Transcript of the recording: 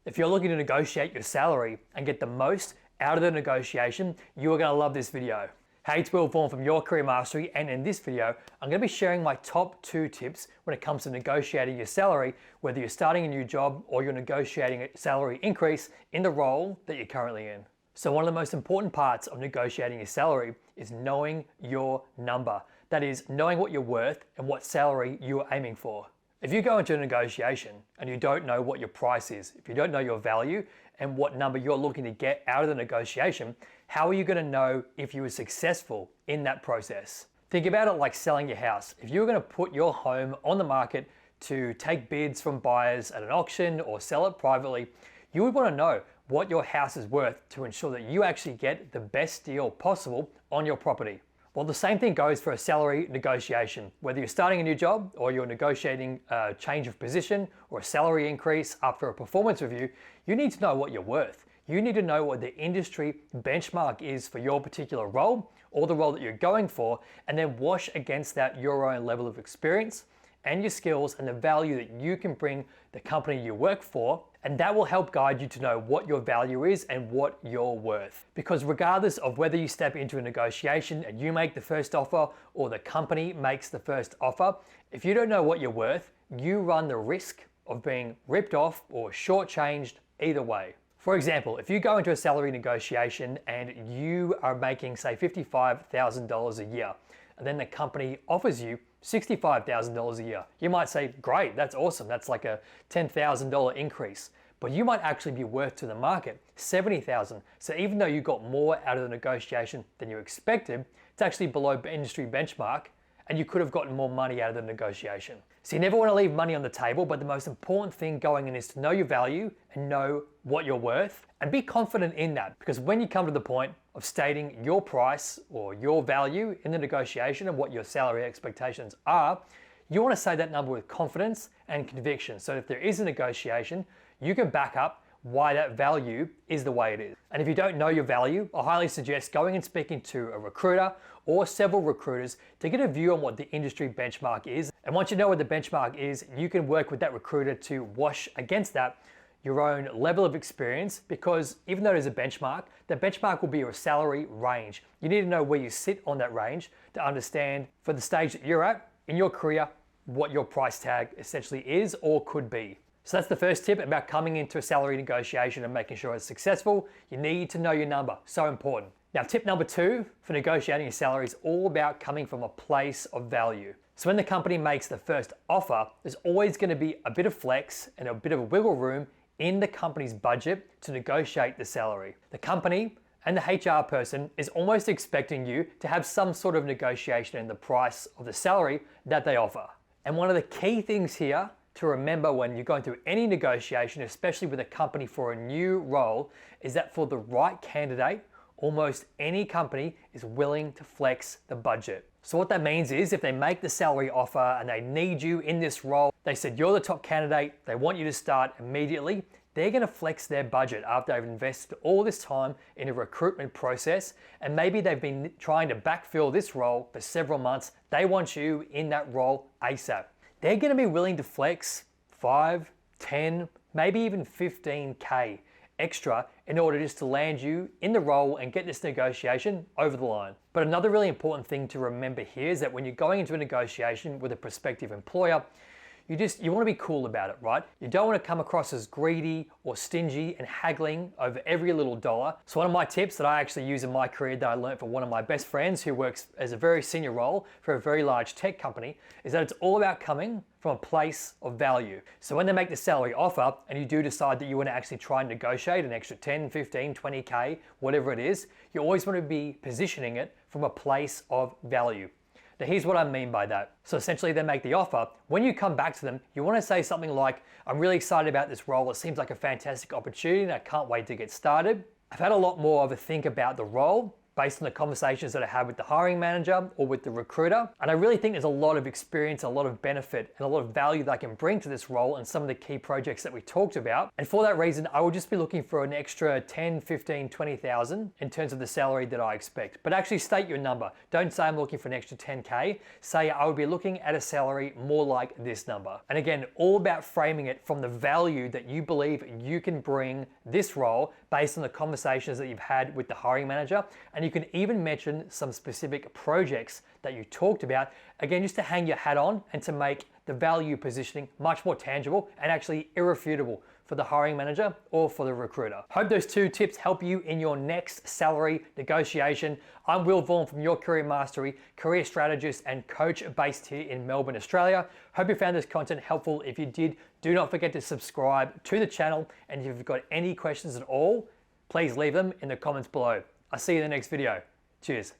If you're looking to negotiate your salary and get the most out of the negotiation, you are going to love this video. Hey, it's Will Vaughan from Your Career Mastery, and in this video, I'm going to be sharing my top 2 tips when it comes to negotiating your salary, whether you're starting a new job or you're negotiating a salary increase in the role that you're currently in. So one of the most important parts of negotiating your salary is knowing your number. That is, knowing what you're worth and what salary you're aiming for. If you go into a negotiation and you don't know what your price is, if you don't know your value and what number you're looking to get out of the negotiation, how are you going to know if you were successful in that process? Think about it like selling your house. If you were going to put your home on the market to take bids from buyers at an auction or sell it privately, you would want to know what your house is worth to ensure that you actually get the best deal possible on your property. Well, the same thing goes for a salary negotiation. Whether you're starting a new job or you're negotiating a change of position or a salary increase after a performance review, you need to know what you're worth. You need to know what the industry benchmark is for your particular role or the role that you're going for, and then wash against that your own level of experience and your skills and the value that you can bring the company you work for, and that will help guide you to know what your value is and what you're worth. Because regardless of whether you step into a negotiation and you make the first offer or the company makes the first offer, if you don't know what you're worth, you run the risk of being ripped off or shortchanged either way. For example, if you go into a salary negotiation and you are making, say, $55,000 a year, and then the company offers you $65,000 a year. You might say, great, that's awesome. That's like a $10,000 increase. But you might actually be worth to the market $70,000. So even though you got more out of the negotiation than you expected, it's actually below industry benchmark, and you could have gotten more money out of the negotiation. So you never want to leave money on the table, but the most important thing going in is to know your value and know what you're worth and be confident in that. Because when you come to the point of stating your price or your value in the negotiation and what your salary expectations are, you want to say that number with confidence and conviction. So if there is a negotiation, you can back up why that value is the way it is. And if you don't know your value, I highly suggest going and speaking to a recruiter or several recruiters to get a view on what the industry benchmark is. And once you know what the benchmark is, you can work with that recruiter to wash against that your own level of experience, because even though there's a benchmark, the benchmark will be your salary range. You need to know where you sit on that range to understand, for the stage that you're at in your career, what your price tag essentially is or could be. So that's the first tip about coming into a salary negotiation and making sure it's successful. You need to know your number, so important. Now, tip number 2 for negotiating your salary is all about coming from a place of value. So when the company makes the first offer, there's always going to be a bit of flex and a bit of wiggle room in the company's budget to negotiate the salary. The company and the HR person is almost expecting you to have some sort of negotiation in the price of the salary that they offer. And one of the key things here to remember when you're going through any negotiation, especially with a company for a new role, is that for the right candidate, almost any company is willing to flex the budget. So what that means is if they make the salary offer and they need you in this role, they said you're the top candidate, they want you to start immediately, they're going to flex their budget after they've invested all this time in a recruitment process, and maybe they've been trying to backfill this role for several months. They want you in that role ASAP. They're going to be willing to flex 5, 10, maybe even 15K extra in order just to land you in the role and get this negotiation over the line. But another really important thing to remember here is that when you're going into a negotiation with a prospective employer, you want to be cool about it, right? You don't want to come across as greedy or stingy and haggling over every little dollar. So one of my tips that I actually use in my career that I learned from one of my best friends who works as a very senior role for a very large tech company is that it's all about coming from a place of value. So when they make the salary offer and you do decide that you want to actually try and negotiate an extra 10, 15, 20K, whatever it is, you always want to be positioning it from a place of value. Now here's what I mean by that. So essentially they make the offer. When you come back to them, you want to say something like, I'm really excited about this role. It seems like a fantastic opportunity and I can't wait to get started. I've had a lot more of a think about the role based on the conversations that I had with the hiring manager or with the recruiter. And I really think there's a lot of experience, a lot of benefit, and a lot of value that I can bring to this role and some of the key projects that we talked about. And for that reason, I will just be looking for an extra 10, 15, 20,000 in terms of the salary that I expect. But actually state your number. Don't say I'm looking for an extra 10K. Say I would be looking at a salary more like this number. And again, all about framing it from the value that you believe you can bring this role based on the conversations that you've had with the hiring manager. And you can even mention some specific projects that you talked about, again, just to hang your hat on and to make the value positioning much more tangible and actually irrefutable for the hiring manager or for the recruiter. Hope those 2 tips help you in your next salary negotiation. I'm Will Vaughan from Your Career Mastery, career strategist and coach based here in Melbourne, Australia. Hope you found this content helpful. If you did, do not forget to subscribe to the channel. And if you've got any questions at all, please leave them in the comments below. I'll see you in the next video. Cheers.